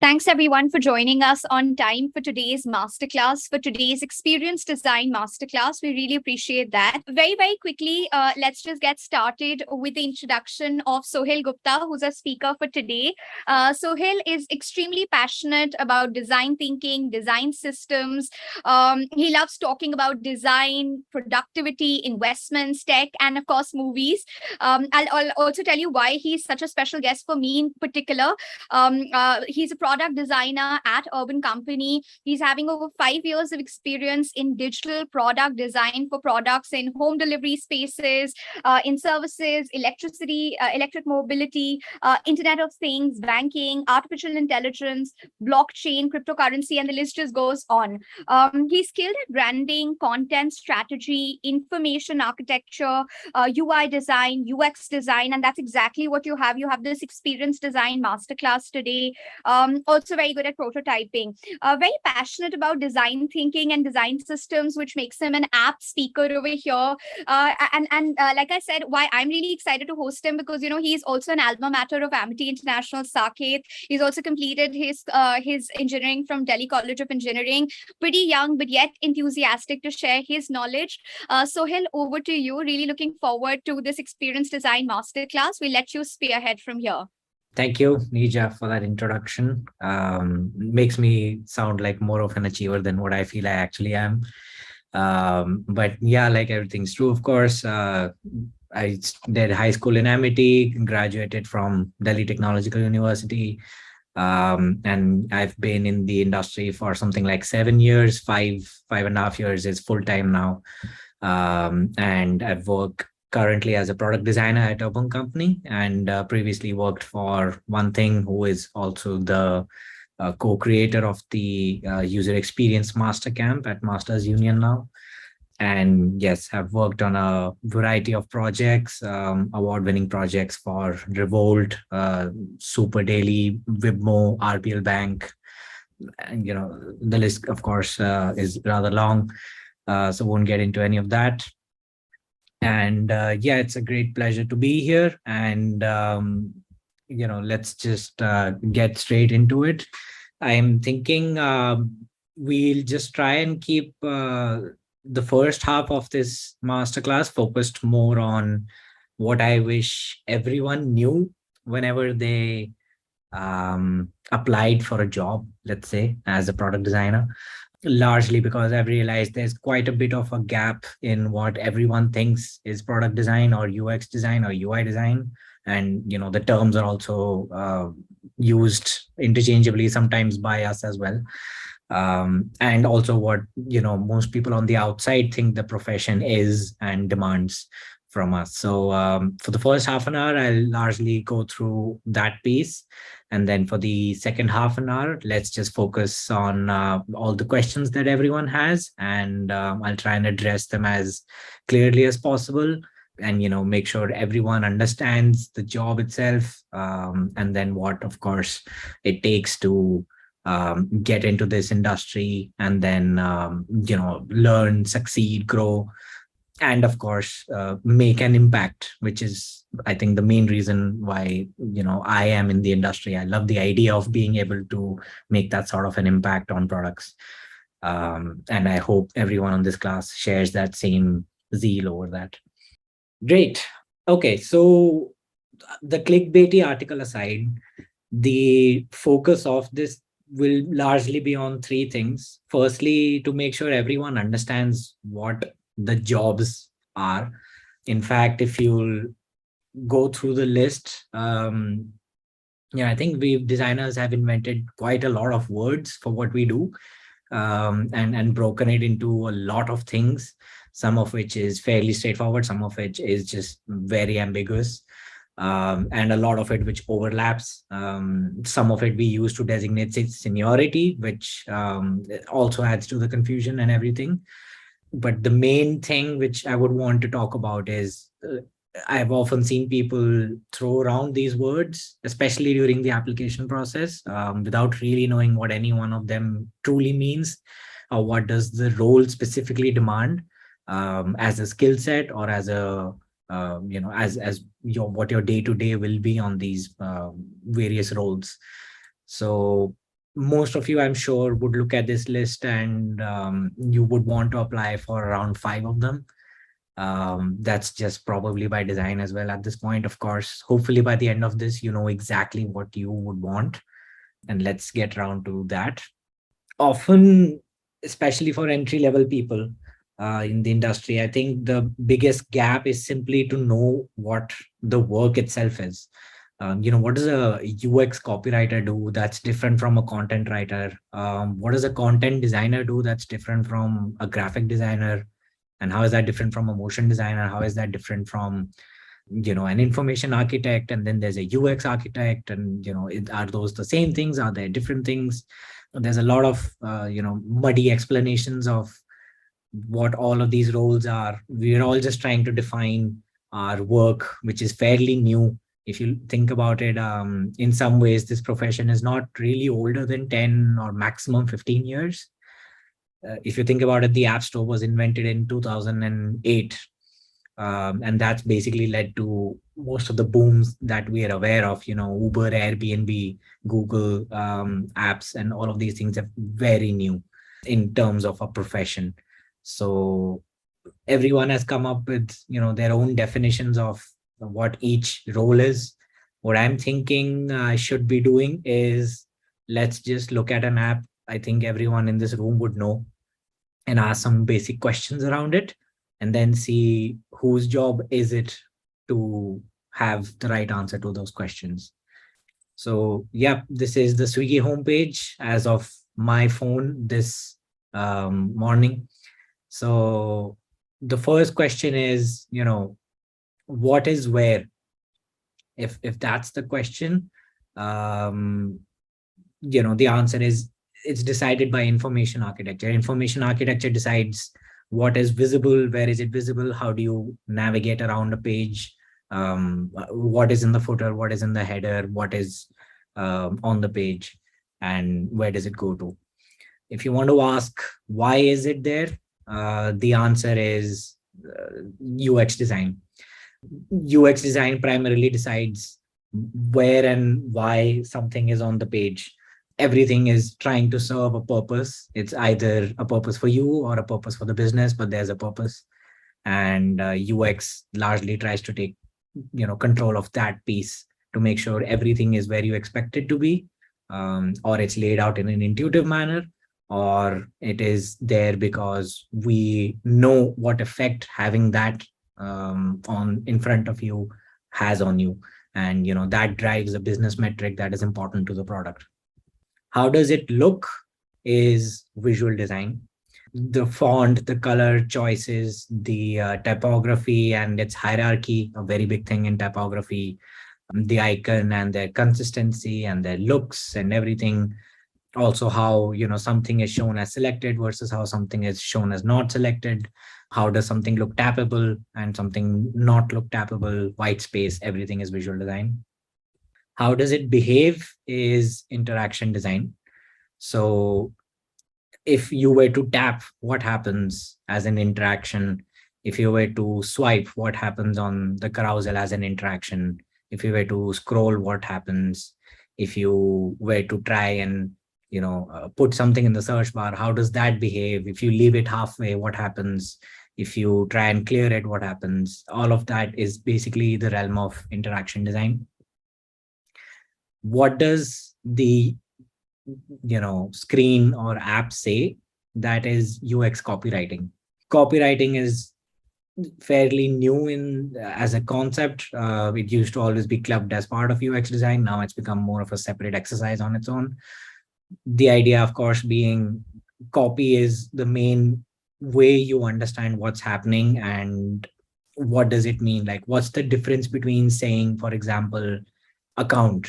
Thanks everyone for joining us on time for today's masterclass, for today's Experience Design Masterclass. We really appreciate that. Very, very quickly, let's just get started with the introduction of Suhail Gupta, who's our speaker for today. Suhail is extremely passionate about design thinking, design systems. He loves talking about design, productivity, investments, tech, and of course, movies. I'll also tell you why he's such a special guest for me in particular. He's a product designer at Urban Company. He's having over 5 years of experience in digital product design for products in home delivery spaces, in services, electricity, electric mobility, Internet of Things, banking, artificial intelligence, blockchain, cryptocurrency, and the list just goes on. He's skilled at branding, content strategy, information architecture, UI design, UX design, and that's exactly what you have. You have this Experience Design Masterclass today. Also very good at prototyping. Very passionate about design thinking and design systems, which makes him an apt speaker over here. Like I said, why I'm really excited to host him, because he's also an alma mater of Amity International Saket. He's also completed his engineering from Delhi College of Engineering. Pretty young, but yet enthusiastic to share his knowledge. Sohail, over to you. Really looking forward to this Experience Design Masterclass. We'll let you spearhead from here. Thank you, Nija, for that introduction. Makes me sound like more of an achiever than what I feel I actually am. But yeah, like everything's true, of course. I did high school in Amity, graduated from Delhi Technological University. And I've been in the industry for something like 7 years, 5.5 years is full time now. And I've worked currently as a product designer at Urban Company, and previously worked for Onething, who is also the co-creator of the user experience MasterCamp at Masters Union now. And yes, have worked on a variety of projects, award-winning projects for Revolt, Super Daily, Wibmo, RPL Bank. And the list, of course, is rather long, so won't get into any of that. And yeah, it's a great pleasure to be here. And let's just get straight into it. I'm thinking we'll just try and keep the first half of this masterclass focused more on what I wish everyone knew whenever they applied for a job, let's say, as a product designer. Largely because I've realized there's quite a bit of a gap in what everyone thinks is product design or UX design or UI design. And, the terms are also used interchangeably sometimes by us as well. And also what, most people on the outside think the profession is and demands from us. So for the first half an hour, I'll largely go through that piece. And then for the second half an hour, let's just focus on all the questions that everyone has. And I'll try and address them as clearly as possible and, make sure everyone understands the job itself. And then what, of course, it takes to get into this industry and then, learn, succeed, grow. And of course, make an impact, which is, I think, the main reason why, I am in the industry. I love the idea of being able to make that sort of an impact on products. And I hope everyone on this class shares that same zeal over that. Great. Okay, so the clickbaity article aside, the focus of this will largely be on 3 things. Firstly, to make sure everyone understands what the jobs are. In fact, if you'll go through the list, I think we designers have invented quite a lot of words for what we do, and broken it into a lot of things, some of which is fairly straightforward, some of which is just very ambiguous, and a lot of it which overlaps. Some of it we use to designate seniority, which also adds to the confusion and everything. But the main thing which I would want to talk about is I've often seen people throw around these words, especially during the application process, without really knowing what any one of them truly means, or what does the role specifically demand as a skill set, or as a as what your day-to-day will be on these various roles. So most of you, I'm sure, would look at this list and you would want to apply for around 5 of them. That's just probably by design as well at this point. Of course, hopefully by the end of this, you know exactly what you would want. And let's get around to that. Often, especially for entry level people in the industry, I think the biggest gap is simply to know what the work itself is. What does a UX copywriter do that's different from a content writer? What does a content designer do that's different from a graphic designer? And how is that different from a motion designer? How is that different from an information architect? And then there's a UX architect, and are those the same things? Are there different things? There's a lot of muddy explanations of what all of these roles are. We're all just trying to define our work, which is fairly new. If you think about it, in some ways, this profession is not really older than 10 or maximum 15 years. If you think about it, the App Store was invented in 2008. And that's basically led to most of the booms that we are aware of. Uber, Airbnb, Google apps, and all of these things are very new in terms of a profession. So everyone has come up with their own definitions of what each role is. What I'm thinking I should be doing is, let's just look at an app I think everyone in this room would know, and ask some basic questions around it, and then see whose job is it to have the right answer to those questions. So yeah, this is the Swiggy homepage as of my phone this morning. So the first question is, what is where? If that's the question, the answer is, it's decided by information architecture. Information architecture decides what is visible, where is it visible, how do you navigate around a page, what is in the footer, what is in the header, what is on the page, and where does it go to. If you want to ask why is it there, the answer is UX design. UX design primarily decides where and why something is on the page. Everything is trying to serve a purpose. It's either a purpose for you or a purpose for the business, but there's a purpose. And UX largely tries to take control of that piece to make sure everything is where you expect it to be, or it's laid out in an intuitive manner, or it is there because we know what effect having that on in front of you has on you, and that drives a business metric that is important to the product. How does it look is visual design. The font, the color choices, the typography and its hierarchy, a very big thing in typography, the icon and their consistency and their looks and everything. Also how something is shown as selected versus how something is shown as not selected. How does something look tappable and something not look tappable, white space, everything is visual design. How does it behave is interaction design. So if you were to tap, what happens as an interaction? If you were to swipe, what happens on the carousel as an interaction? If you were to scroll, what happens? If you were to try and put something in the search bar, how does that behave? If you leave it halfway, what happens? If you try and clear it, what happens? All of that is basically the realm of interaction design. What does the screen or app say? That is UX copywriting. Copywriting is fairly new as a concept. It used to always be clubbed as part of UX design. Now it's become more of a separate exercise on its own. The idea, of course, being copy is the main way you understand what's happening and what does it mean. Like, what's the difference between saying, for example, account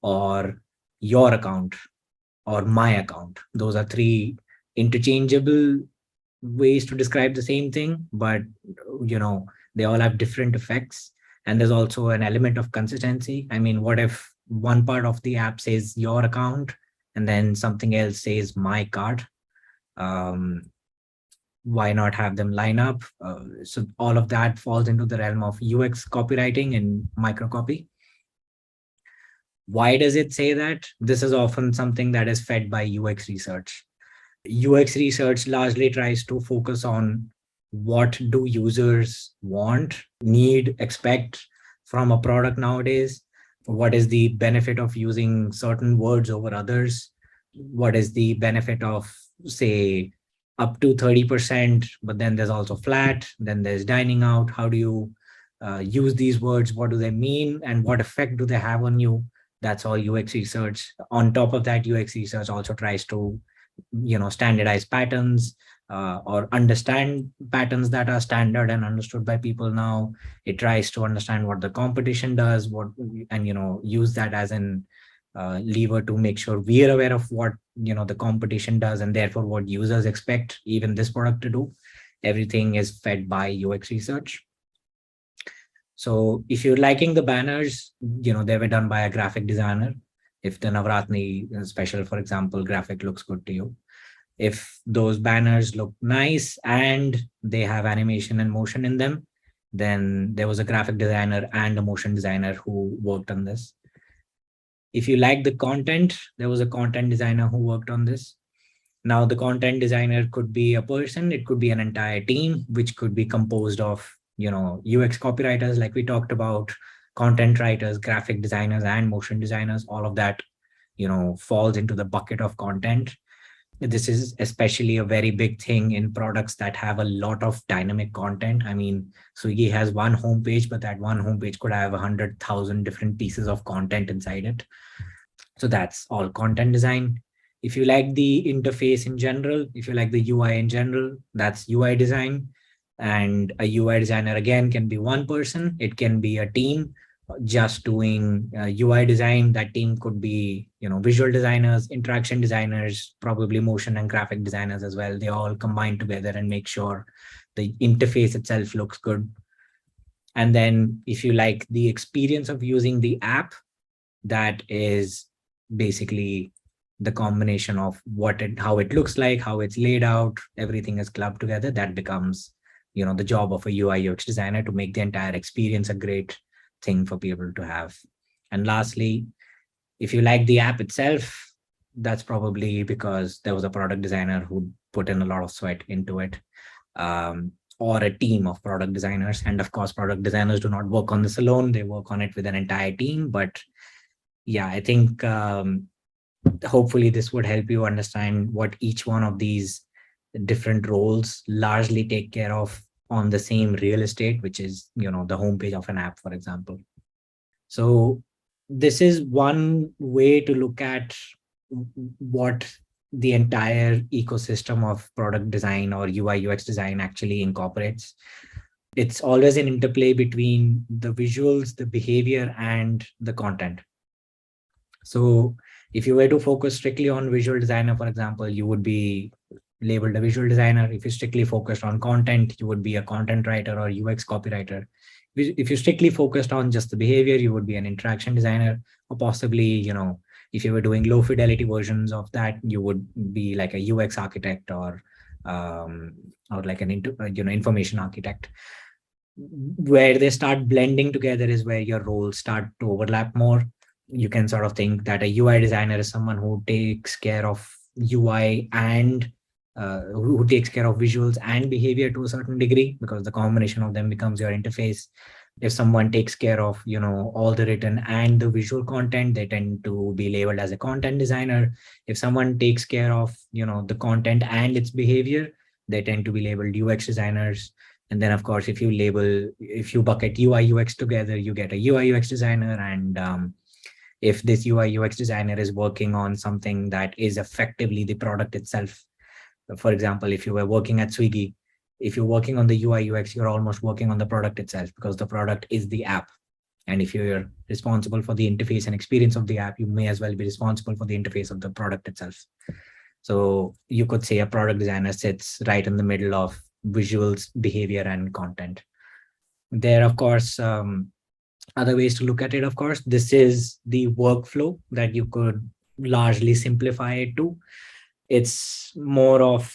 or your account or my account? Those are three interchangeable ways to describe the same thing, but they all have different effects. And there's also an element of consistency. I mean, what if one part of the app says your account and then something else says my card? Why not have them line up? So all of that falls into the realm of UX copywriting and microcopy. Why does it say that? This is often something that is fed by UX research. UX research largely tries to focus on what do users want, need, expect from a product nowadays. What is the benefit of using certain words over others? What is the benefit of, say, up to 30%, but then there's also flat, then there's dining out. How do you use these words? What do they mean? And what effect do they have on you? That's all UX research. On top of that, UX research also tries to standardize patterns, or understand patterns that are standard and understood by people now. It tries to understand what the competition does, and use that as an lever to make sure we are aware of what the competition does, and therefore what users expect even this product to do. Everything is fed by UX research. So if you're liking the banners, they were done by a graphic designer. If the Navratri special, for example, graphic looks good to you, if those banners look nice and they have animation and motion in them, then there was a graphic designer and a motion designer who worked on this. If you like the content, there was a content designer who worked on this. Now, the content designer could be a person, it could be an entire team, which could be composed of, UX copywriters, like we talked about, content writers, graphic designers, and motion designers. All of that, falls into the bucket of content. This is especially a very big thing in products that have a lot of dynamic content. I mean, Swiggy has one homepage, but that one homepage could have 100,000 different pieces of content inside it. So that's all content design. If you like the interface in general, if you like the UI in general, that's UI design. And a UI designer, again, can be one person. It can be a team just doing UI design. That team could be, visual designers, interaction designers, probably motion and graphic designers as well. They all combine together and make sure the interface itself looks good. And then if you like the experience of using the app, that is basically the combination of how it looks like, how it's laid out, everything is clubbed together. That becomes, the job of a UI UX designer to make the entire experience a great thing for people to have. And lastly, if you like the app itself, that's probably because there was a product designer who put in a lot of sweat into it, or a team of product designers. And of course, product designers do not work on this alone. They work on it with an entire team. But yeah, I think hopefully this would help you understand what each one of these different roles largely take care of on the same real estate, which is, the homepage of an app, for example. So this is one way to look at what the entire ecosystem of product design or UI UX design actually incorporates. It's always an interplay between the visuals, the behavior, and the content. So if you were to focus strictly on visual designer, for example, you would be labeled a visual designer. If you strictly focused on content, you would be a content writer or UX copywriter. If you strictly focused on just the behavior, you would be an interaction designer, or possibly, if you were doing low fidelity versions of that, you would be like a UX architect or like an information architect. Where they start blending together is where your roles start to overlap more. You can sort of think that a UI designer is someone who takes care of UI and who takes care of visuals and behavior to a certain degree, because the combination of them becomes your interface. If someone takes care of, all the written and the visual content, they tend to be labeled as a content designer. If someone takes care of, the content and its behavior, they tend to be labeled UX designers. And then, of course, if you bucket UI UX together, you get a UI UX designer. And if this UI UX designer is working on something that is effectively the product itself, for example, if you were working at Swiggy, if you're working on the UI UX, you're almost working on the product itself, because the product is the app. And if you're responsible for the interface and experience of the app, you may as well be responsible for the interface of the product itself. So you could say a product designer sits right in the middle of visuals, behavior, and content. There, of course, other ways to look at it, of course, this is the workflow that you could largely simplify it to. It's more of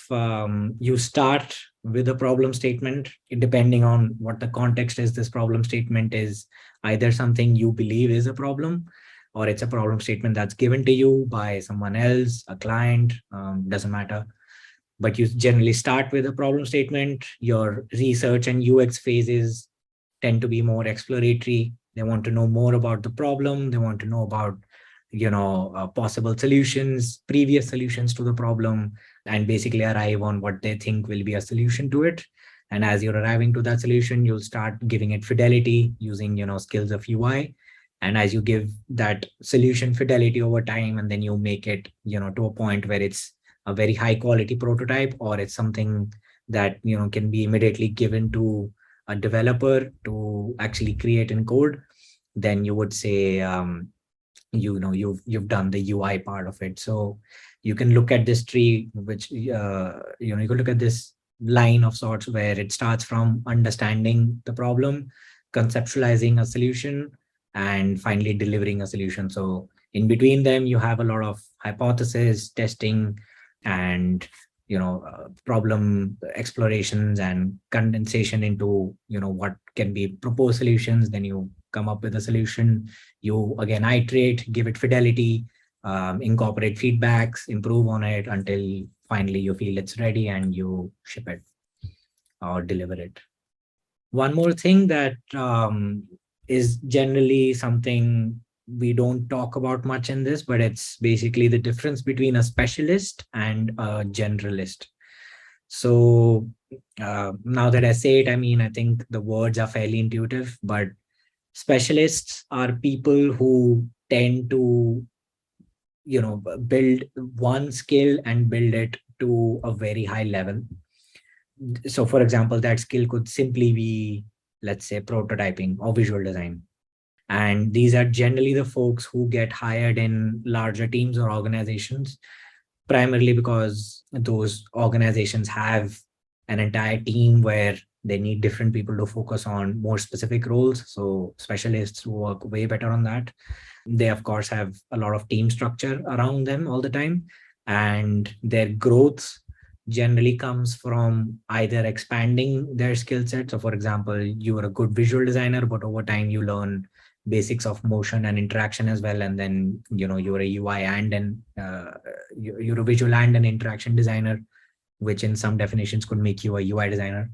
you start with a problem statement. Depending on what the context is, this problem statement is either something you believe is a problem, or it's a problem statement that's given to you by someone else, a client, doesn't matter. But you generally start with a problem statement. Your research and UX phases tend to be more exploratory. They want to know more about the problem. They want to know about, possible solutions, previous solutions to the problem, and basically arrive on what they think will be a solution to it. And as you're arriving to that solution, you'll start giving it fidelity using, skills of UI. And as you give that solution fidelity over time, and then you make it, to a point where it's a very high quality prototype, or it's something that, can be immediately given to a developer to actually create in code, then you would say, you've done the UI part of it. So you can look at this tree, which, you can look at this line of sorts where it starts from understanding the problem, conceptualizing a solution, and finally delivering a solution. So in between them, you have a lot of hypothesis testing and, problem explorations and condensation into, what can be proposed solutions. Then you come up with a solution. You again iterate, give it fidelity, incorporate feedbacks, improve on it until finally you feel it's ready and you ship it or deliver it. One more thing that is generally something we don't talk about much in this, but it's basically the difference between a specialist and a generalist. So now that I say it, I think the words are fairly intuitive, but specialists are people who tend to, build one skill and build it to a very high level. So for example, that skill could simply be, let's say, prototyping or visual design. And these are generally the folks who get hired in larger teams or organizations, primarily because those organizations have an entire team where they need different people to focus on more specific roles. So specialists work way better on that. They, of course, have a lot of team structure around them all the time. And their growth generally comes from either expanding their skill set. So for example, you are a good visual designer, but over time you learn basics of motion and interaction as well. And then, you're a UI you're a visual and an interaction designer, which in some definitions could make you a UI designer.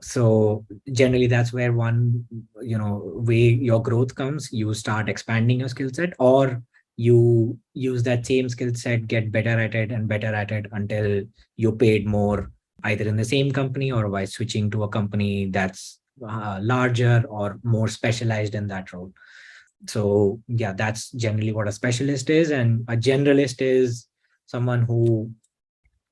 So generally that's where one, way your growth comes. You start expanding your skill set, or you use that same skill set, get better at it and better at it until you're paid more, either in the same company or by switching to a company that's larger or more specialized in that role. So yeah, that's generally what a specialist is. And a generalist is someone who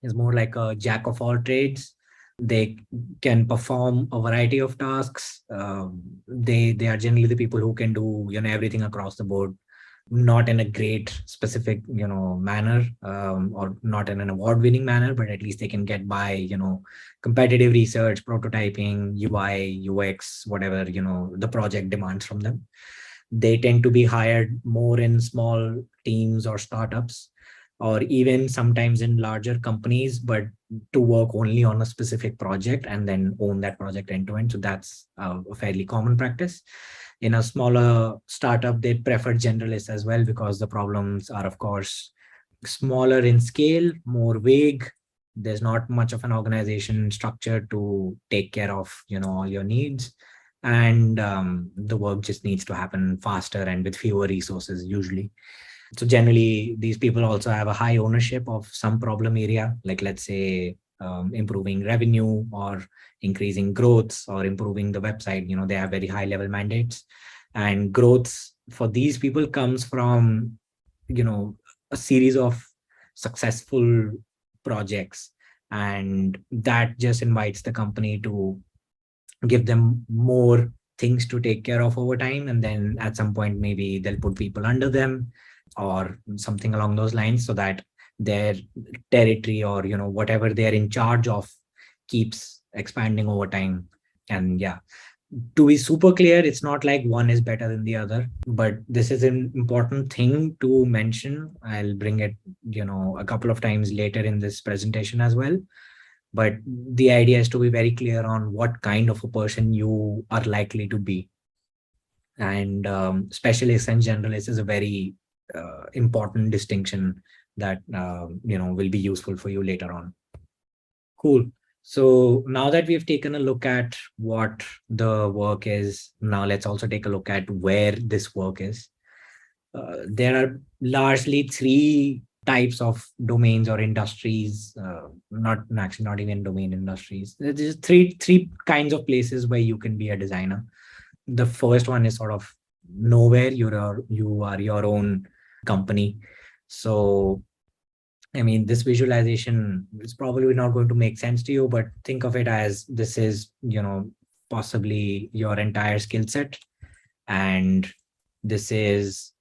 is more like a jack of all trades. They can perform a variety of tasks. They are generally the people who can do, everything across the board, not in a great specific, manner, or not in an award-winning manner, but at least they can get by, competitive research, prototyping, UI, UX, whatever, the project demands from them. They tend to be hired more in small teams or startups, or even sometimes in larger companies, but to work only on a specific project and then own that project end to end. So that's a fairly common practice. In a smaller startup, they prefer generalists as well, because the problems are, of course, smaller in scale, more vague. There's not much of an organization structure to take care of, all your needs. And the work just needs to happen faster and with fewer resources usually. So generally, these people also have a high ownership of some problem area, like let's say improving revenue or increasing growth or improving the website. They have very high level mandates, and growth for these people comes from, a series of successful projects, and that just invites the company to give them more things to take care of over time. And then at some point, maybe they'll put people under them or something along those lines, so that their territory or, whatever they're in charge of keeps expanding over time. And yeah, to be super clear, it's not like one is better than the other, but this is an important thing to mention. I'll bring it, a couple of times later in this presentation as well. But the idea is to be very clear on what kind of a person you are likely to be. And specialist and generalist is a very important distinction that will be useful for you later on. Cool. So now that we've taken a look at what the work is, now let's also take a look at where this work is. There are largely three types of domains or industries, not actually not even domain industries. There's three kinds of places where you can be a designer. The first one is sort of nowhere. You are your own company. So I mean, this visualization is probably not going to make sense to you, but think of it as this is, possibly your entire skill set. And this is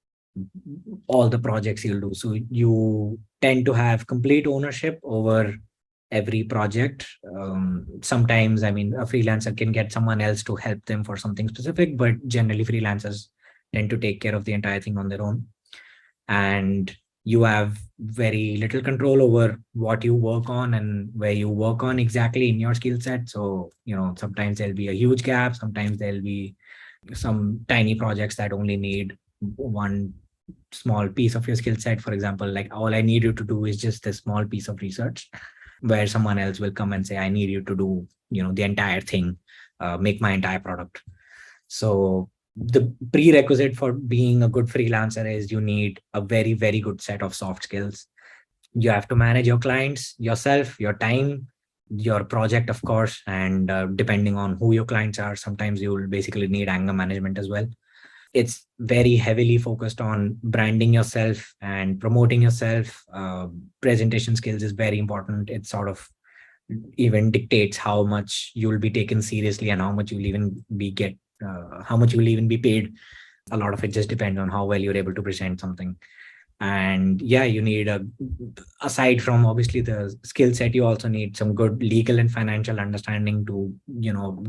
all the projects you'll do. So you tend to have complete ownership over every project. Sometimes, I mean, a freelancer can get someone else to help them for something specific, but generally freelancers tend to take care of the entire thing on their own. And you have very little control over what you work on and where you work on exactly in your skill set. So, sometimes there'll be a huge gap. Sometimes there'll be some tiny projects that only need one small piece of your skill set. For example, like all I need you to do is just a small piece of research, where someone else will come and say, I need you to do, the entire thing, make my entire product. So the prerequisite for being a good freelancer is you need a very, very good set of soft skills. You have to manage your clients, yourself, your time, your project, of course, and depending on who your clients are, sometimes you will basically need anger management as well. It's very heavily focused on branding yourself and promoting yourself. Presentation skills is very important. It sort of even dictates how much you will be taken seriously and how much you'll even how much you will even be paid. A lot of it just depends on how well you're able to present something. And yeah, you need aside from obviously the skill set, you also need some good legal and financial understanding to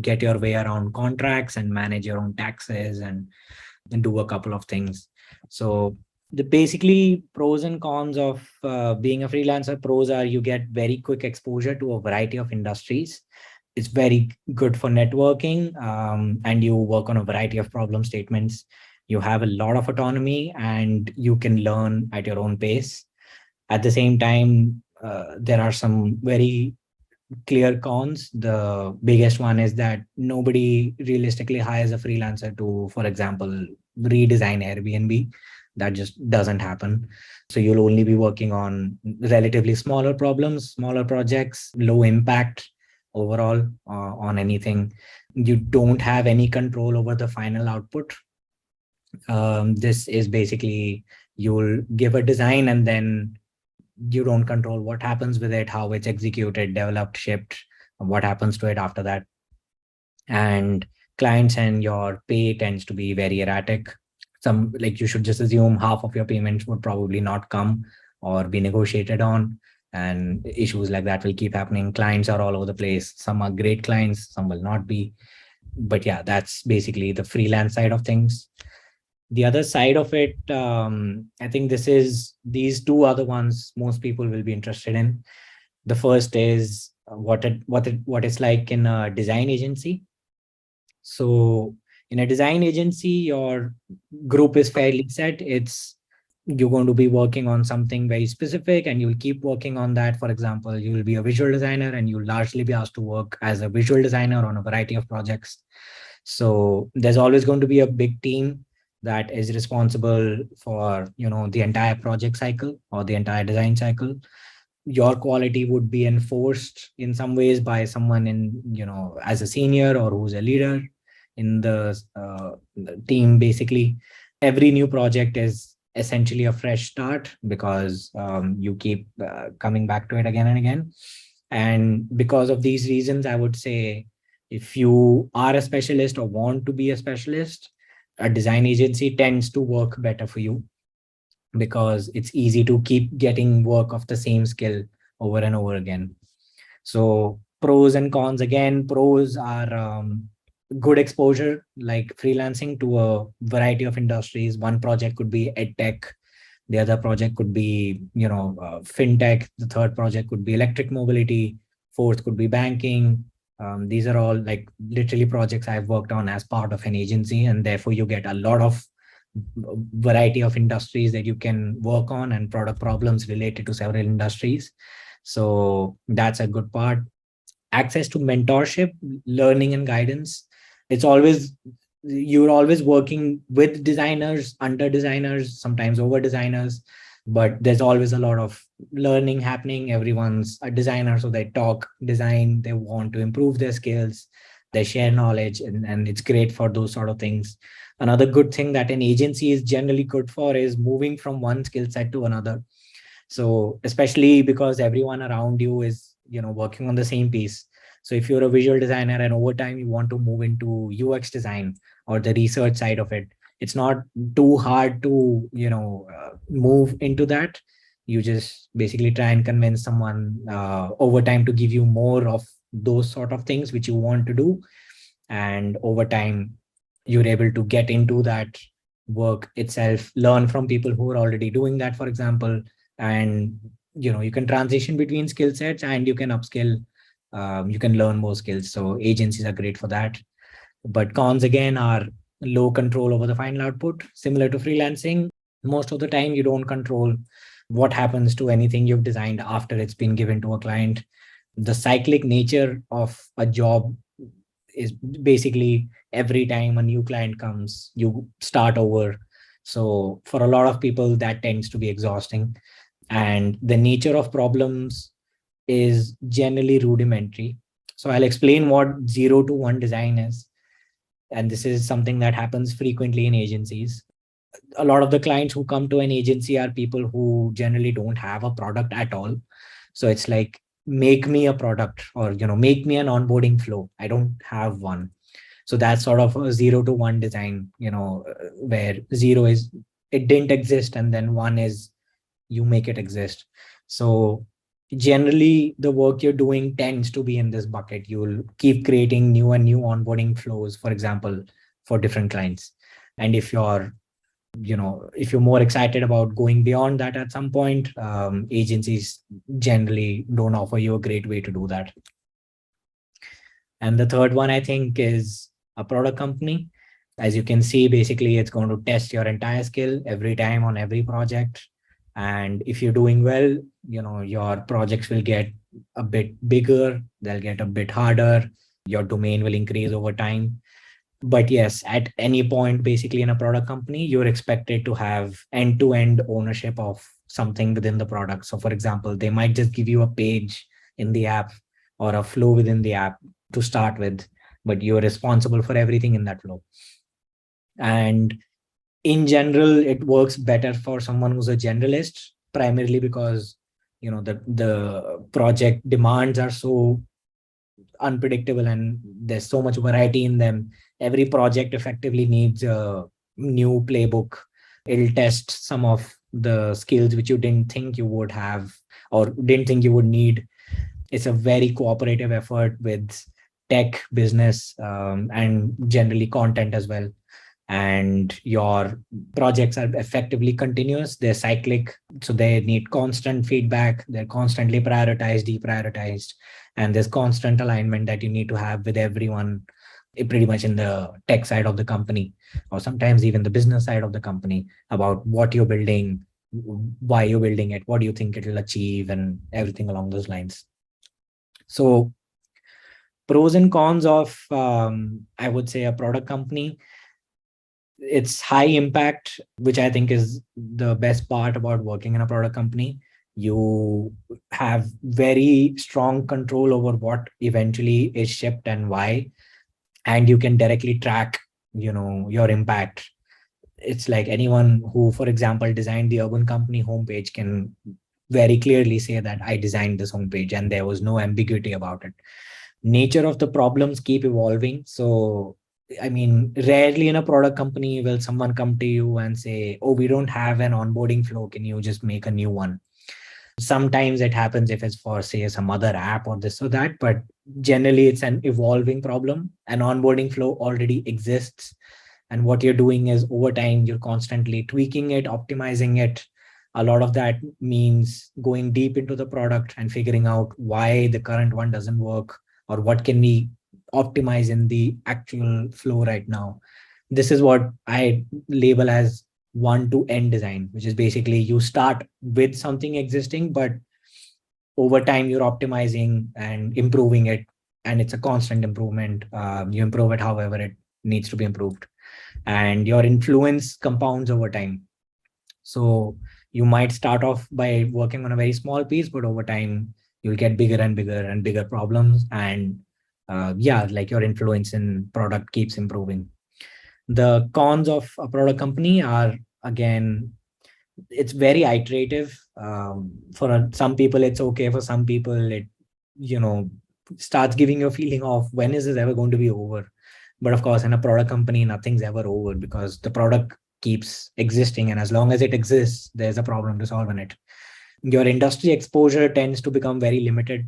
get your way around contracts and manage your own taxes and do a couple of things. So the basically pros and cons of being a freelancer. Pros are you get very quick exposure to a variety of industries. It's very good for networking, and you work on a variety of problem statements. You have a lot of autonomy and you can learn at your own pace. At the same time, there are some very clear cons. The biggest one is that nobody realistically hires a freelancer to, for example, redesign Airbnb. That just doesn't happen. So you'll only be working on relatively smaller problems, smaller projects, low impact overall on anything. You don't have any control over the final output. This is basically you'll give a design and then you don't control what happens with it, how it's executed, developed, shipped, what happens to it after that. And clients and your pay tends to be very erratic. Some, like, you should just assume half of your payments would probably not come or be negotiated on, and issues like that will keep happening. Clients are all over the place. Some are great clients, some will not be. But yeah, that's basically the freelance side of things. The other side of it, I think these two other ones most people will be interested in. The first is what it's like in a design agency. So in a design agency, your group is fairly set. You're going to be working on something very specific and you'll keep working on that. For example, you will be a visual designer and you'll largely be asked to work as a visual designer on a variety of projects. So there's always going to be a big team that is responsible for, the entire project cycle or the entire design cycle. Your quality would be enforced in some ways by someone in, as a senior or who's a leader in the team. Basically, every new project is essentially a fresh start because you keep coming back to it again and again. And because of these reasons, I would say if you are a specialist or want to be a specialist, a design agency tends to work better for you because it's easy to keep getting work of the same skill over and over again. So pros and cons, again, pros are good exposure, like freelancing to a variety of industries. One project could be ed tech. The other project could be, fintech. The third project could be electric mobility. Fourth could be banking. These are all like literally projects I've worked on as part of an agency, and therefore you get a lot of variety of industries that you can work on and product problems related to several industries. So that's a good part. Access to mentorship, learning, and guidance. It's always, you're always working with designers, under designers, sometimes over designers, but there's always a lot of learning happening. Everyone's a designer, so they talk design, they want to improve their skills, they share knowledge, and it's great for those sort of things. Another good thing that an agency is generally good for is moving from one skill set to another. So especially because everyone around you is, working on the same piece. So if you're a visual designer and over time you want to move into UX design or the research side of it, it's not too hard to, move into that. You just basically try and convince someone over time to give you more of those sort of things which you want to do. And over time, you're able to get into that work itself, learn from people who are already doing that, for example, and you can transition between skill sets and you can upskill. You can learn more skills. So agencies are great for that. But cons again are low control over the final output. Similar to freelancing, most of the time you don't control what happens to anything you've designed after it's been given to a client. The cyclic nature of a job is basically every time a new client comes, you start over. So for a lot of people, that tends to be exhausting. And the nature of problems is generally rudimentary. So I'll explain what 0 to 1 design is. And this is something that happens frequently in agencies. A lot of the clients who come to an agency are people who generally don't have a product at all. So it's like, make me a product, or make me an onboarding flow. I don't have one. So that's sort of a 0 to 1 design, where 0 is it didn't exist, and then 1 is you make it exist. So generally the work you're doing tends to be in this bucket. You'll keep creating new and new onboarding flows, for example, for different clients. And if you're more excited about going beyond that at some point, agencies generally don't offer you a great way to do that. And the third one, I think, is a product company. As you can see, basically, it's going to test your entire skill every time on every project. And if you're doing well, your projects will get a bit bigger, they'll get a bit harder, your domain will increase over time. But yes, at any point, basically in a product company, you're expected to have end-to-end ownership of something within the product. So for example, they might just give you a page in the app or a flow within the app to start with, but you're responsible for everything in that flow. And in general, it works better for someone who's a generalist, primarily because the project demands are so unpredictable and there's so much variety in them. Every project effectively needs a new playbook. It'll test some of the skills which you didn't think you would have or didn't think you would need. It's a very cooperative effort with tech, business, and generally content as well. And your projects are effectively continuous, they're cyclic, so they need constant feedback, they're constantly prioritized, deprioritized, and there's constant alignment that you need to have with everyone, pretty much in the tech side of the company, or sometimes even the business side of the company, about what you're building, why you're building it, what do you think it'll achieve, and everything along those lines. So pros and cons of, I would say, a product company. It's high impact, which I think is the best part about working in a product company. You have very strong control over what eventually is shipped and why, and you can directly track, your impact. It's like anyone who, for example, designed the Urban Company homepage can very clearly say that I designed this homepage and there was no ambiguity about it. Nature of the problems keep evolving. So I mean, rarely in a product company will someone come to you and say, oh, we don't have an onboarding flow, can you just make a new one? Sometimes it happens if it's for, say, some other app or this or that, but generally it's an evolving problem. An onboarding flow already exists, and what you're doing is over time you're constantly tweaking it, optimizing it. A lot of that means going deep into the product and figuring out why the current one doesn't work, or what can we optimize in the actual flow right now. This is what I label as one to end design, which is basically you start with something existing, but over time you're optimizing and improving it, and it's a constant improvement. You improve it however it needs to be improved, and your influence compounds over time. So you might start off by working on a very small piece, but over time you'll get bigger and bigger and bigger problems, and yeah, like your influence in product keeps improving. The cons of a product company are, again, it's very iterative. For some people it's okay, for some people it, you know, starts giving you a feeling of when is this ever going to be over. But of course in a product company nothing's ever over, because the product keeps existing, and as long as it exists there's a problem to solve in it. Your industry exposure tends to become very limited.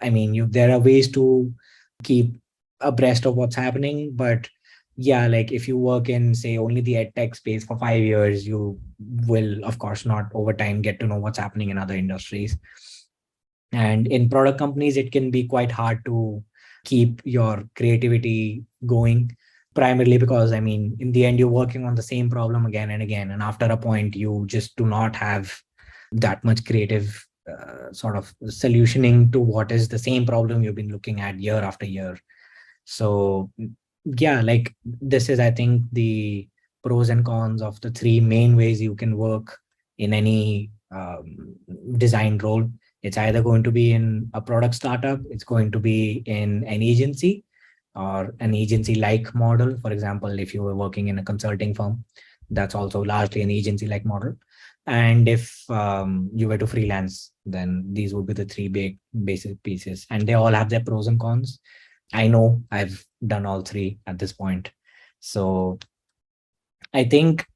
I mean, there are ways to keep abreast of what's happening, but yeah, like if you work in, say, only the ed tech space for 5 years, you will of course not over time get to know what's happening in other industries. And in product companies it can be quite hard to keep your creativity going, primarily because, I mean, in the end you're working on the same problem again and again, and after a point you just do not have that much creative sort of solutioning to what is the same problem you've been looking at year after year. So yeah, like this is, I think, the pros and cons of the three main ways you can work in any design role. It's either going to be in a product startup, it's going to be in an agency or an agency like model. For example, if you were working in a consulting firm, that's also largely an agency like model. And if you were to freelance, then these would be the three big basic pieces, and they all have their pros and cons. I know I've done all three at this point. So I think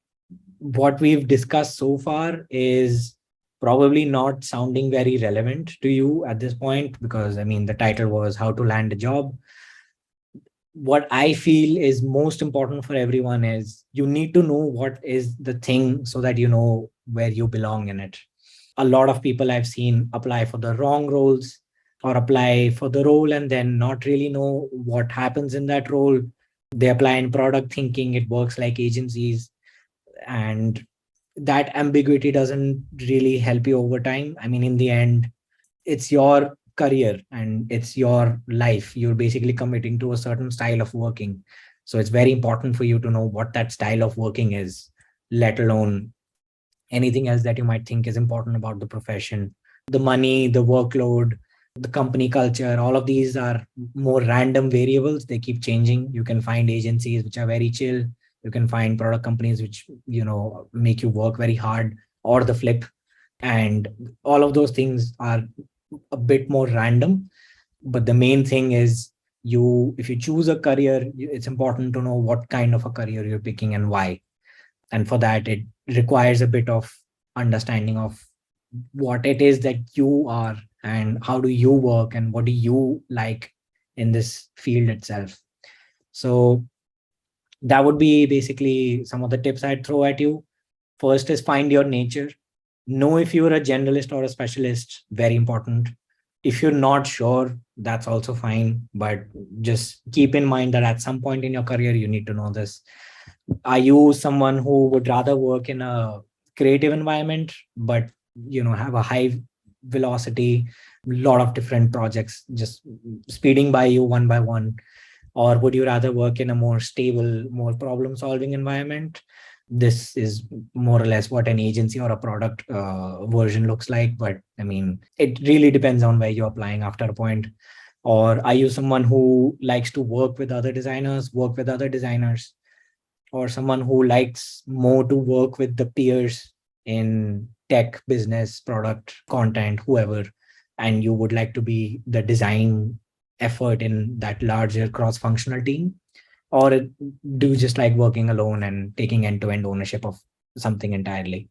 what we've discussed so far is probably not sounding very relevant to you at this point, because I mean, the title was How to Land a Job. What I feel is most important for everyone is you need to know what is the thing so that you know where you belong in it. A lot of people I've seen apply for the wrong roles, or apply for the role and then not really know what happens in that role. They apply in product thinking it works like agencies, and that ambiguity doesn't really help you over time. I mean, in the end, it's your career and it's your life. You're basically committing to a certain style of working. So it's very important for you to know what that style of working is, let alone anything else that you might think is important about the profession. The money, the workload, the company culture, all of these are more random variables. They keep changing. You can find agencies which are very chill. You can find product companies which, you know, make you work very hard, or the flip. And all of those things are a bit more random. But the main thing is, if you choose a career, it's important to know what kind of a career you're picking and why. And for that, it requires a bit of understanding of what it is that you are and how do you work and what do you like in this field itself. So that would be basically some of the tips I'd throw at you. First is find your nature. Know if you're a generalist or a specialist, very important. If you're not sure, that's also fine, but just keep in mind that at some point in your career you need to know this. Are you someone who would rather work in a creative environment, but, you know, have a high velocity, lot of different projects just speeding by you one by one? Or would you rather work in a more stable, more problem solving environment? This is more or less what an agency or a product version looks like. But I mean, it really depends on where you're applying after a point. Or are you someone who likes to work with other designers, or someone who likes more to work with the peers in tech, business, product, content, whoever, and you would like to be the design effort in that larger cross-functional team? Or do you just like working alone and taking end-to-end ownership of something entirely?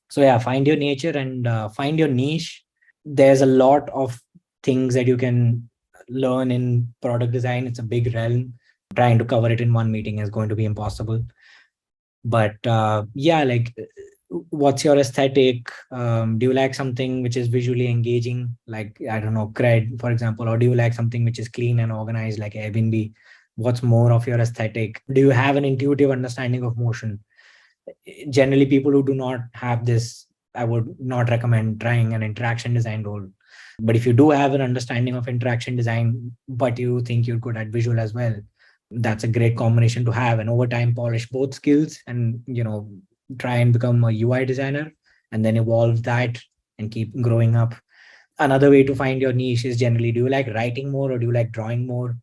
So yeah, find your nature and find your niche. There's a lot of things that you can learn in product design. It's a big realm. Trying to cover it in one meeting is going to be impossible. But yeah, like what's your aesthetic? Do you like something which is visually engaging, like, I don't know, Cred, for example, or do you like something which is clean and organized, like Airbnb? What's more of your aesthetic? Do you have an intuitive understanding of motion? Generally, people who do not have this, I would not recommend trying an interaction design role. But if you do have an understanding of interaction design, but you think you're good at visual as well, that's a great combination to have. And over time, polish both skills and, try and become a UI designer and then evolve that and keep growing up. Another way to find your niche is generally, do you like writing more or do you like drawing more?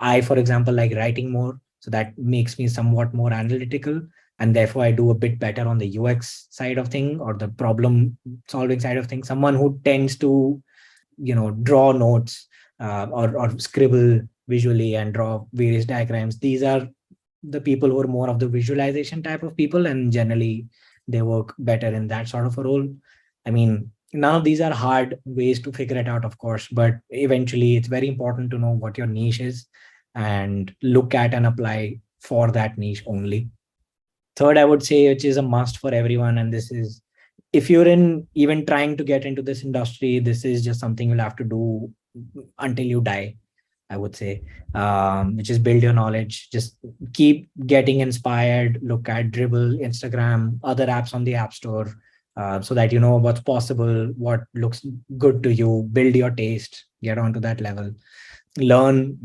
I, for example, like writing more. So that makes me somewhat more analytical. And therefore, I do a bit better on the UX side of thing or the problem solving side of things. Someone who tends to, draw notes or scribble visually and draw various diagrams. These are the people who are more of the visualization type of people, and generally they work better in that sort of a role. I mean, none of these are hard ways to figure it out, of course, but eventually it's very important to know what your niche is and look at and apply for that niche only. Third, I would say, which is a must for everyone, and this is, if you're in even trying to get into this industry, this is just something you'll have to do until you die, I would say, which is build your knowledge. Just keep getting inspired, look at Dribble, Instagram, other apps on the App Store, so that you know what's possible, what looks good to you, build your taste, get onto that level, learn,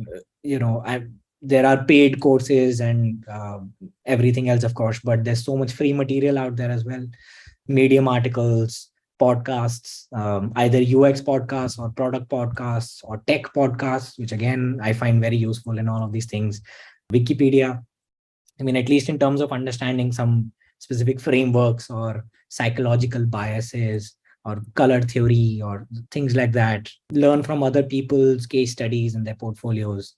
there are paid courses and everything else, of course, but there's so much free material out there as well. Medium articles, podcasts, either UX podcasts or product podcasts or tech podcasts, which again, I find very useful in all of these things. Wikipedia, I mean, at least in terms of understanding some specific frameworks or psychological biases or color theory or things like that. Learn from other people's case studies and their portfolios.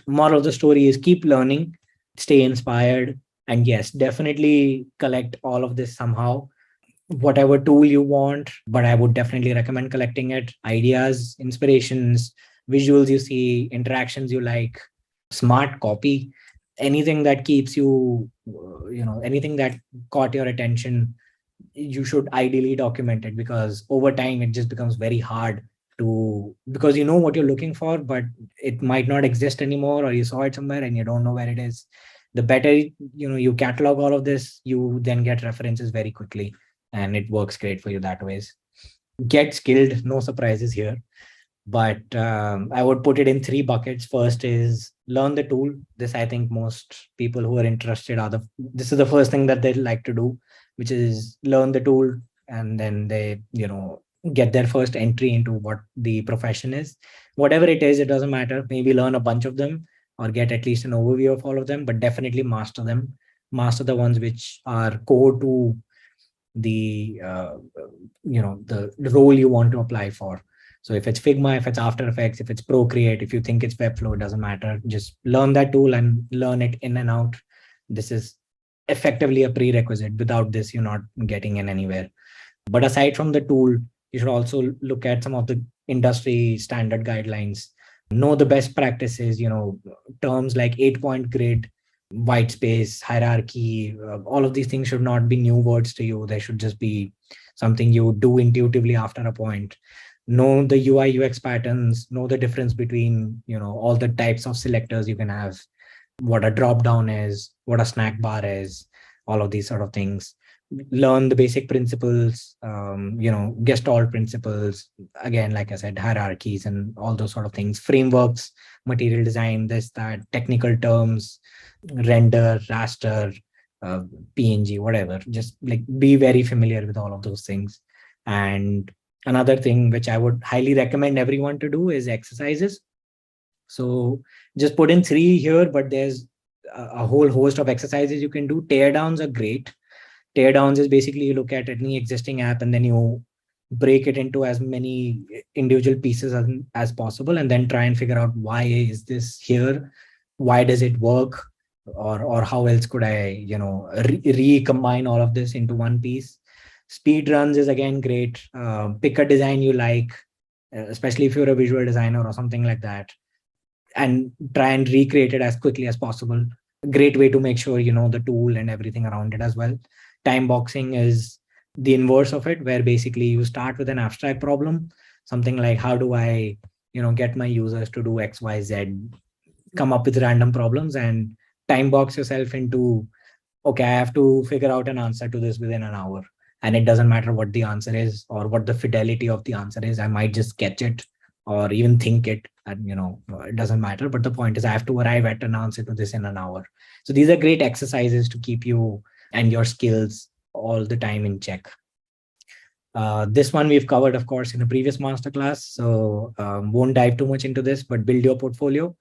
Moral of the story is keep learning, stay inspired, and yes, definitely collect all of this somehow. Whatever tool you want, but I would definitely recommend collecting it. Ideas, inspirations, visuals you see, interactions you like, smart copy, anything that keeps you, anything that caught your attention, you should ideally document it, because over time it just becomes very hard to, because you know what you're looking for, but it might not exist anymore, or you saw it somewhere and you don't know where it is. The better, you catalog all of this, you then get references very quickly, and it works great for you that ways. Get skilled, no surprises here, but I would put it in three buckets. First is learn the tool. This, I think most people who are interested are this is the first thing that they like to do, which is learn the tool, and then they, get their first entry into what the profession is. Whatever it is, it doesn't matter. Maybe learn a bunch of them or get at least an overview of all of them, but definitely master them. Master the ones which are core to the the role you want to apply for. So if it's Figma, if it's After Effects, if it's Procreate, if you think it's Webflow, it doesn't matter. Just learn that tool and learn it in and out. This is effectively a prerequisite. Without this, you're not getting in anywhere. But aside from the tool, you should also look at some of the industry standard guidelines. Know the best practices, terms like 8-point grid, white space, hierarchy, all of these things should not be new words to you. They should just be something you do intuitively after a point. Know the UI UX patterns, know the difference between, all the types of selectors you can have, what a drop down is, what a snack bar is, all of these sort of things. Learn the basic principles, Gestalt principles, again, like I said, hierarchies and all those sort of things, frameworks, material design, this, that, technical terms, render, raster, PNG, whatever. Just like be very familiar with all of those things. And another thing which I would highly recommend everyone to do is exercises. So just put in 3 here, but there's a whole host of exercises you can do. Teardowns are great. Teardowns is basically you look at any existing app and then you break it into as many individual pieces as possible, and then try and figure out why is this here, why does it work, or how else could I recombine all of this into one piece. Speed runs is again great. Pick a design you like, especially if you're a visual designer or something like that, and try and recreate it as quickly as possible. Great way to make sure you know the tool and everything around it as well. Time boxing is the inverse of it, where basically you start with an abstract problem, something like how do I, get my users to do X, Y, Z, come up with random problems and time box yourself into, okay, I have to figure out an answer to this within an hour. And it doesn't matter what the answer is or what the fidelity of the answer is. I might just sketch it or even think it, and it doesn't matter. But the point is I have to arrive at an answer to this in an hour. So these are great exercises to keep you and your skills all the time in check. This one we've covered, of course, in a previous masterclass, so won't dive too much into this, but build your portfolio.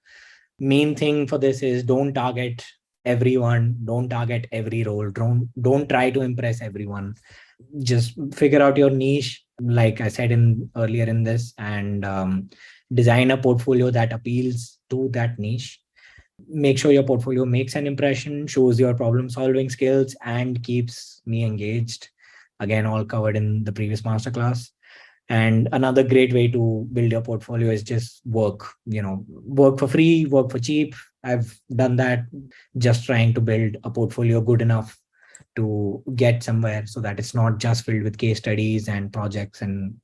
Main thing for this is don't target everyone, don't target every role, don't try to impress everyone. Just figure out your niche, like I said in earlier in this, and design a portfolio that appeals to that niche. Make sure your portfolio makes an impression, shows your problem solving skills, and keeps me engaged. Again, all covered in the previous masterclass. And another great way to build your portfolio is just work, work for free, work for cheap. I've done that, just trying to build a portfolio good enough to get somewhere, so that it's not just filled with case studies and projects and,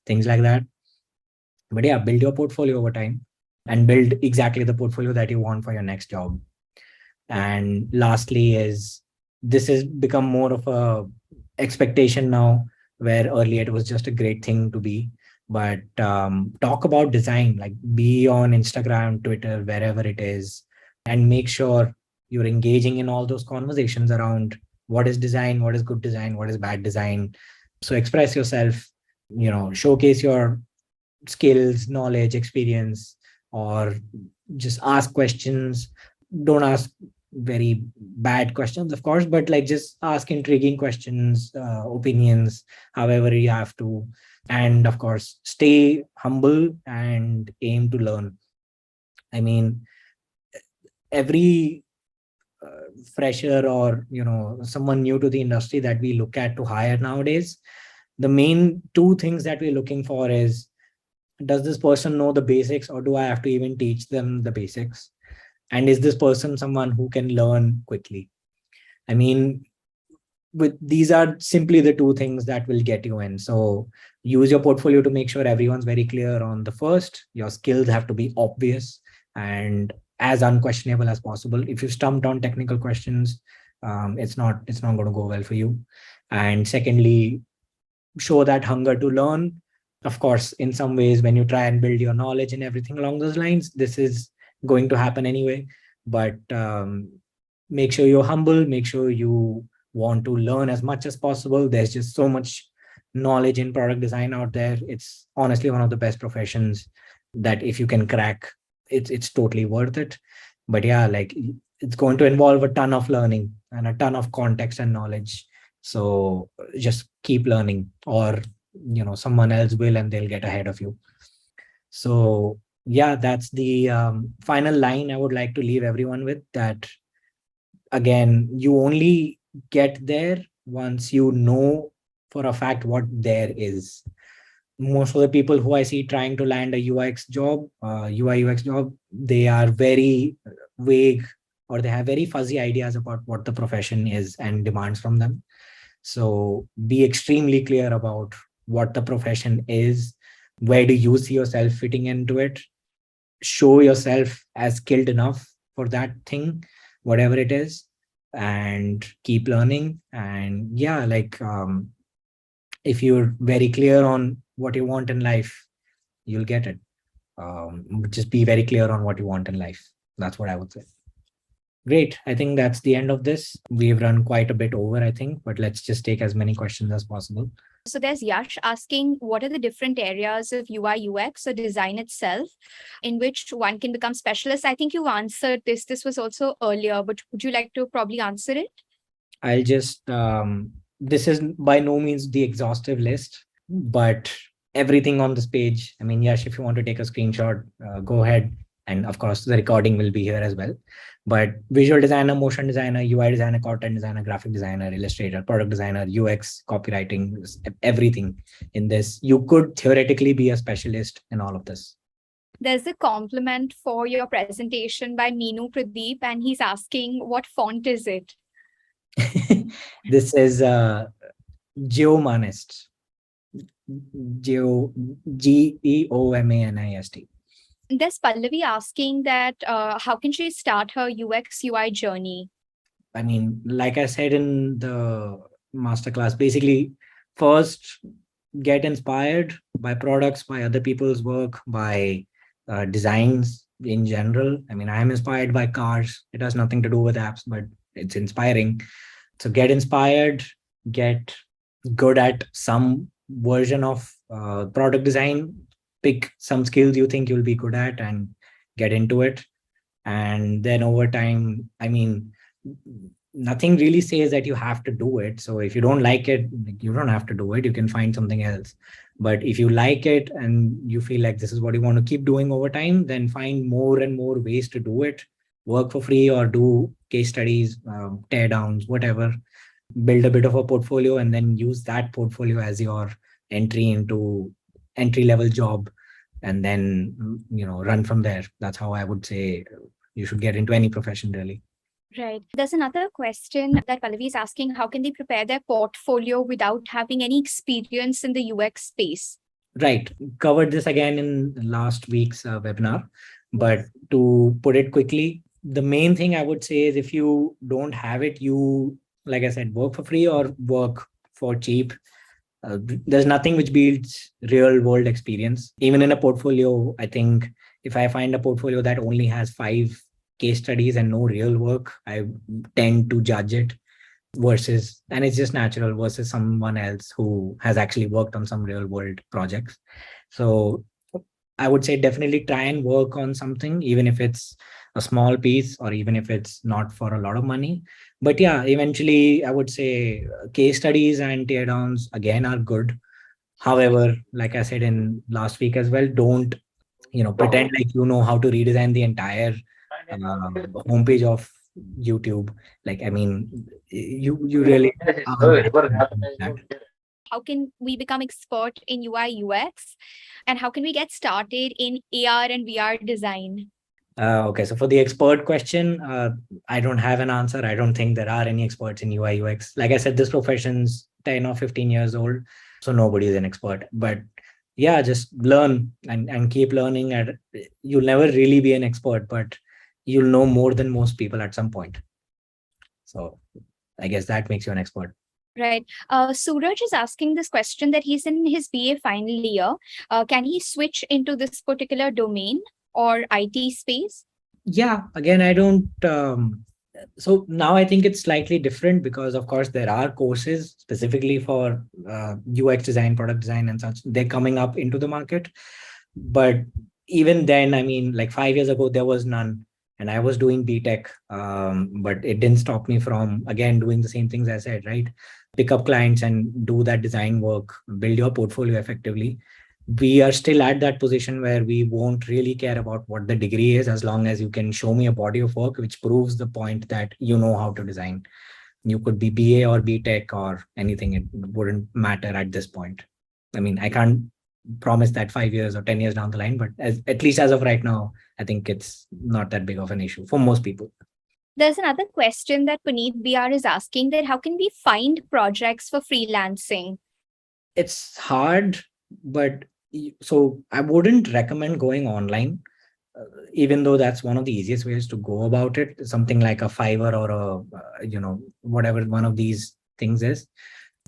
things like that. But yeah, build your portfolio over time and build exactly the portfolio that you want for your next job. And lastly is, this has become more of a expectation now, where earlier it was just a great thing to be. But talk about design, like be on Instagram, Twitter, wherever it is, and make sure you're engaging in all those conversations around what is design, what is good design, what is bad design. So express yourself, showcase your skills, knowledge, experience, or just ask questions. Don't ask very bad questions, of course, but like just ask intriguing questions, opinions, however you have to. And of course, stay humble and aim to learn. I mean, every fresher or someone new to the industry that we look at to hire nowadays, the main two things that we're looking for is, does this person know the basics, or do I have to even teach them the basics? And is this person someone who can learn quickly? I mean, these are simply the two things that will get you in. So use your portfolio to make sure everyone's very clear on the first. Your skills have to be obvious and as unquestionable as possible. If you stumped on technical questions, it's not going to go well for you. And secondly, show that hunger to learn. Of course, in some ways, when you try and build your knowledge and everything along those lines, this is going to happen anyway. But make sure you're humble, make sure you want to learn as much as possible. There's just so much knowledge in product design out there. It's honestly one of the best professions that if you can crack, it's totally worth it. But yeah, like it's going to involve a ton of learning and a ton of context and knowledge. So just keep learning, or someone else will and they'll get ahead of you. So yeah, that's the final line I would like to leave everyone with, that again, you only get there once you know for a fact what there is. Most of the people who I see trying to land a UX job, UI UX job, they are very vague, or they have very fuzzy ideas about what the profession is and demands from them. So be extremely clear about what the profession is. Where do you see yourself fitting into it? Show yourself as skilled enough for that thing, whatever it is, and keep learning. And yeah, like if you're very clear on what you want in life, you'll get it. Just be very clear on what you want in life. That's what I would say. Great. I think that's the end of this. We've run quite a bit over, I think, but let's just take as many questions as possible. So there's Yash asking, what are the different areas of UI, UX or design itself in which one can become specialist? I think you answered this. This was also earlier, but would you like to probably answer it? I'll just, this is by no means the exhaustive list, but everything on this page. I mean, Yash, if you want to take a screenshot, go ahead. And of course, the recording will be here as well. But visual designer, motion designer, UI designer, content designer, graphic designer, illustrator, product designer, UX, copywriting, everything in this. You could theoretically be a specialist in all of this. There's a compliment for your presentation by Meenu Pradeep, and he's asking, what font is it? This is Geomanist. Geomanist. There's Pallavi asking that how can she start her UX UI journey? I mean, like I said in the masterclass, basically, first get inspired by products, by other people's work, by designs in general. I mean, I am inspired by cars. It has nothing to do with apps, but it's inspiring. So get inspired, get good at some version of product design, pick some skills you think you'll be good at and get into it. And then over time, I mean, nothing really says that you have to do it. So if you don't like it, you don't have to do it. You can find something else. But if you like it and you feel like this is what you want to keep doing over time, then find more and more ways to do it. Work for free or do case studies, tear downs, whatever. Build a bit of a portfolio and then use that portfolio as your entry level job, and then run from there. That's how I would say you should get into any profession, really. Right. There's another question that Pallavi is asking, how can they prepare their portfolio without having any experience in the UX space? Right. Covered this again in last week's webinar, but to put it quickly, the main thing I would say is if you don't have it, you, like I said, work for free or work for cheap. There's nothing which builds real world experience. Even in a portfolio, I think if I find a portfolio that only has 5 case studies and no real work, I tend to judge it versus, and it's just natural, versus someone else who has actually worked on some real world projects. So I would say definitely try and work on something, even if it's a small piece or even if it's not for a lot of money. But yeah, eventually I would say case studies and teardowns again are good. However, like I said in last week as well, don't pretend like you know how to redesign the entire homepage of YouTube. Like, I mean, you really aren't that. How can we become expert in UI UX? And how can we get started in AR and VR design? Okay, so for the expert question, I don't have an answer. I don't think there are any experts in UI UX. Like I said, this profession's 10 or 15 years old, so nobody is an expert. But yeah, just learn and keep learning. And you'll never really be an expert, but you'll know more than most people at some point. So I guess that makes you an expert. Right. Suraj is asking this question that he's in his BA final year. Can he switch into this particular domain or IT space? Yeah, again, I don't. So now I think it's slightly different because, of course, there are courses specifically for UX design, product design, and such. They're coming up into the market. But even then, I mean, like 5 years ago, there was none. And I was doing BTech, but it didn't stop me from, again, doing the same things I said, right? Pick up clients and do that design work, build your portfolio effectively. We are still at that position where we won't really care about what the degree is as long as you can show me a body of work which proves the point that you know how to design. You could be BA or BTech or anything. It wouldn't matter at this point. I mean, I can't promise that 5 years or 10 years down the line, but at least as of right now, I think it's not that big of an issue for most people. There's another question that Puneet BR is asking, that how can we find projects for freelancing? It's hard, but so I wouldn't recommend going online, even though that's one of the easiest ways to go about it. Something like a Fiverr or whatever one of these things is.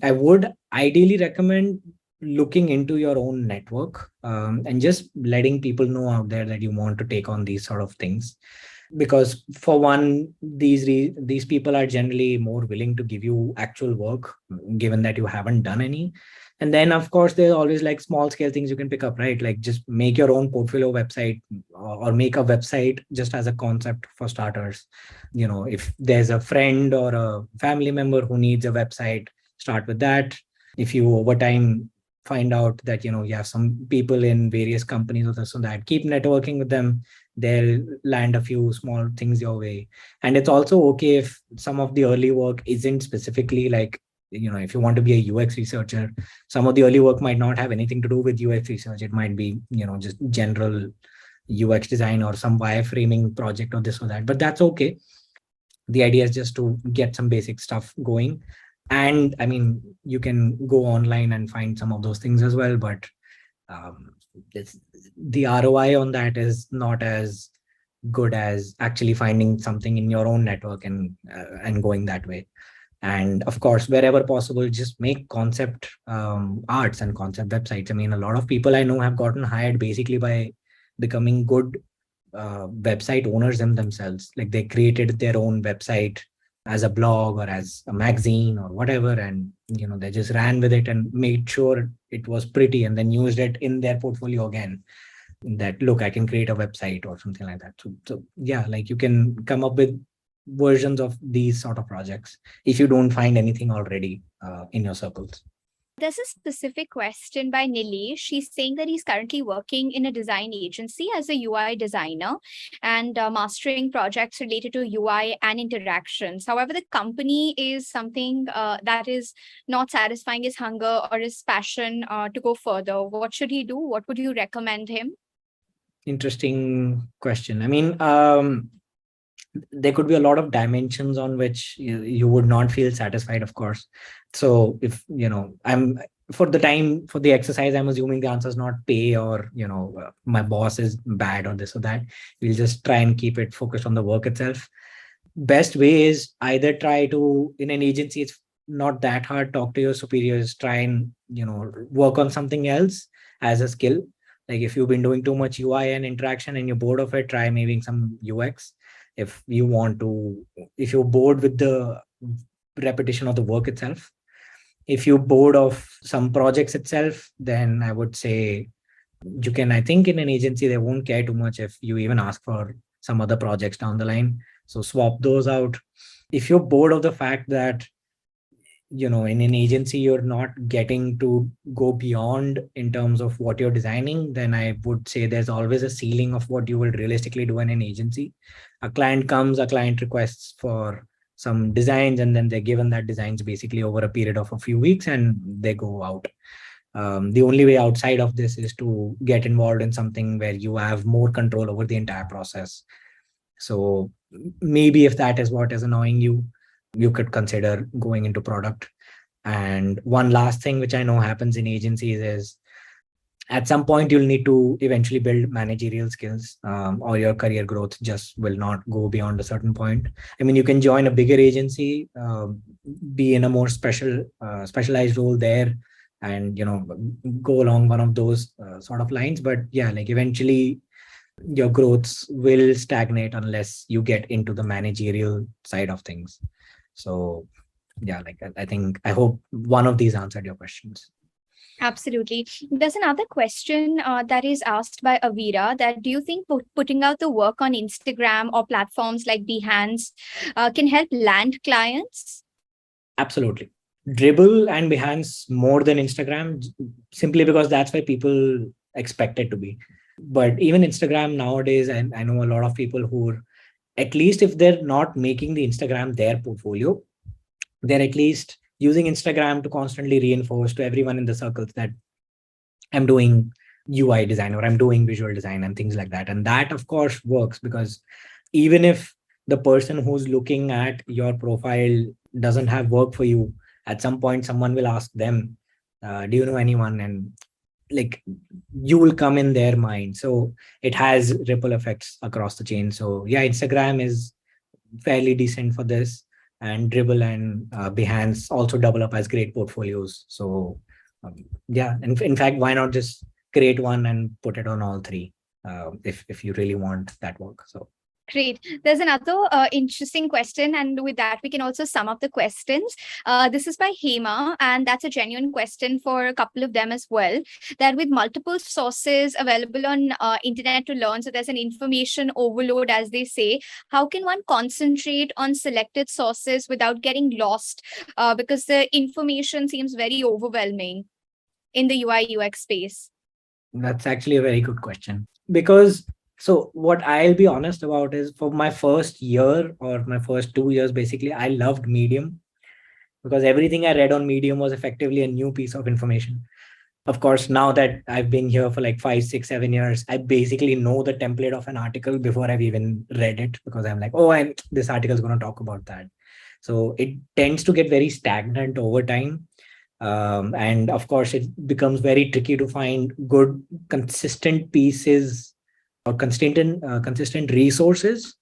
I would ideally recommend looking into your own network, and just letting people know out there that you want to take on these sort of things. Because for one, these people are generally more willing to give you actual work, given that you haven't done any. And then, of course, there's always like small scale things you can pick up, right? Like just make your own portfolio website, or make a website just as a concept for starters. If there's a friend or a family member who needs a website, start with that. If you over time find out that you have some people in various companies or this or that, keep networking with them. They'll land a few small things your way. And it's also okay if some of the early work isn't specifically like, if you want to be a UX researcher, some of the early work might not have anything to do with UX research. It might be just general UX design or some wireframing project or this or that, but that's okay. The idea is just to get some basic stuff going. And I mean, you can go online and find some of those things as well, but um, the ROI on that is not as good as actually finding something in your own network and going that way. And of course, wherever possible, just make concept arts and concept websites. I mean, a lot of people I know have gotten hired basically by becoming good website owners themselves. Like they created their own website as a blog or as a magazine or whatever, and they just ran with it and made sure it was pretty, and then used it in their portfolio again. That look, I can create a website or something like that. So yeah, like you can come up with versions of these sort of projects if you don't find anything already in your circles. There's a specific question by Nilesh. She's saying that he's currently working in a design agency as a UI designer and mastering projects related to UI and interactions. However, the company is something that is not satisfying his hunger or his passion to go further. What should he do? What would you recommend him? Interesting question. I mean, there could be a lot of dimensions on which you would not feel satisfied, of course. So if I'm for the exercise, I'm assuming the answer is not pay or my boss is bad or this or that. We'll just try and keep it focused on the work itself. Best way is either try to, in an agency, it's not that hard, talk to your superiors, try and work on something else as a skill. Like if you've been doing too much UI and interaction and you're bored of it, try maybe some UX. If you're bored with the repetition of the work itself, if you're bored of some projects itself, then I would say you can, I think in an agency, they won't care too much if you even ask for some other projects down the line. So swap those out. If you're bored of the fact that in an agency you're not getting to go beyond in terms of what you're designing, then I would say there's always a ceiling of what you will realistically do in an agency. A client requests for some designs, and then they're given that designs basically over a period of a few weeks and they go out. The only way outside of this is to get involved in something where you have more control over the entire process. So maybe if that is what is annoying you, you could consider going into product. And one last thing which I know happens in agencies is at some point you'll need to eventually build managerial skills, or your career growth just will not go beyond a certain point. I mean, you can join a bigger agency, be in a more specialized role there, and go along one of those sort of lines. But yeah, like eventually your growths will stagnate unless you get into the managerial side of things. So yeah, like I hope one of these answered your questions. Absolutely. There's another question that is asked by Avira, that do you think putting out the work on Instagram or platforms like Behance can help land clients? Absolutely. Dribbble and Behance more than Instagram, simply because that's why people expect it to be. But even Instagram nowadays, and I know a lot of people who are, at least if they're not making the Instagram their portfolio, they're at least using Instagram to constantly reinforce to everyone in the circles that I'm doing UI design or I'm doing visual design and things like that. And that, of course, works because even if the person who's looking at your profile doesn't have work for you, at some point, someone will ask them, do you know anyone? And like you will come in their mind. So it has ripple effects across the chain. So yeah, Instagram is fairly decent for this, and Dribble and Behance also double up as great portfolios. So yeah, and in fact, why not just create one and put it on all three if you really want that work. So Great. There's another interesting question, and with that, we can also sum up the questions. This is by Hema, and that's a genuine question for a couple of them as well. That with multiple sources available on internet to learn, so there's an information overload, as they say. How can one concentrate on selected sources without getting lost? Because the information seems very overwhelming in the UI UX space. that's actually a very good question, because so what I'll be honest about is for my first year or my first 2 years, basically, I loved Medium because everything I read on Medium was effectively a new piece of information. Of course, now that I've been here for like 5, 6, 7 years, I basically know the template of an article before I've even read it, because I'm like, oh, and this article is going to talk about that. So it tends to get very stagnant over time. And of course, it becomes very tricky to find good, consistent pieces or consistent resources.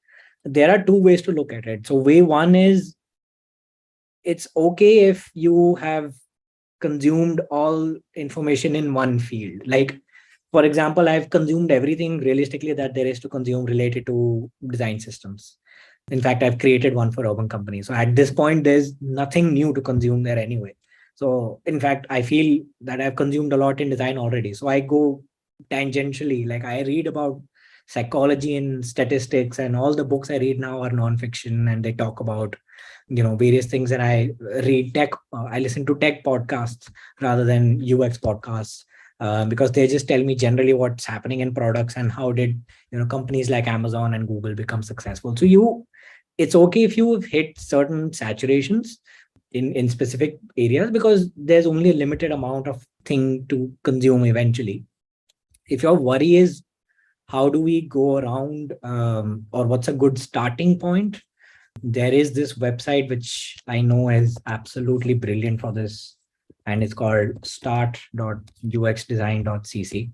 There are two ways to look at it. So way one is, it's okay if you have consumed all information in one field. Like, for example, I've consumed everything realistically that there is to consume related to design systems. In fact, I've created one for urban companies. So at this point, there's nothing new to consume there anyway. So in fact, I feel that I've consumed a lot in design already. So I go tangentially, like I read about psychology and statistics, and all the books I read now are nonfiction, and they talk about various things. And I read tech, I listen to tech podcasts rather than UX podcasts, because they just tell me generally what's happening in products and how did companies like Amazon and Google become successful. So it's okay if you hit certain saturations in specific areas, because there's only a limited amount of thing to consume eventually. If your worry is how do we go around, or what's a good starting point, there is this website which I know is absolutely brilliant for this, and it's called start.uxdesign.cc.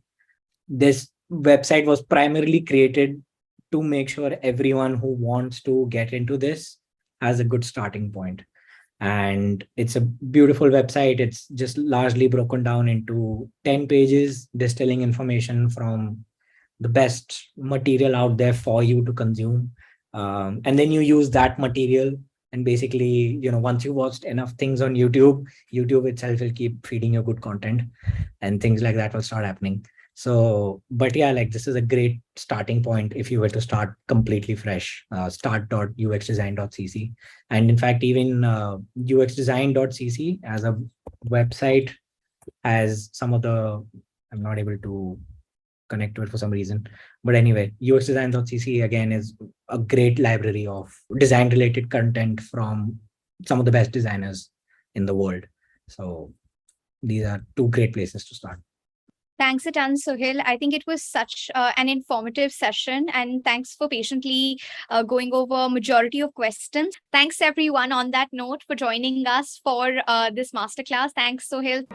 This website was primarily created to make sure everyone who wants to get into this has a good starting point. And it's a beautiful website. It's just largely broken down into 10 pages, distilling information from the best material out there for you to consume. And then you use that material, and basically, once you watched enough things on YouTube itself will keep feeding you good content, and things like that will start happening. So, but yeah, like this is a great starting point if you were to start completely fresh. Start.uxdesign.cc. And in fact, even uxdesign.cc as a website has some of the, I'm not able to connect to it for some reason. But anyway, uxdesign.cc again is a great library of design related content from some of the best designers in the world. So these are two great places to start. Thanks a ton, Suhail. I think it was such an informative session, and thanks for patiently going over majority of questions. Thanks everyone on that note for joining us for this masterclass. Thanks, Suhail.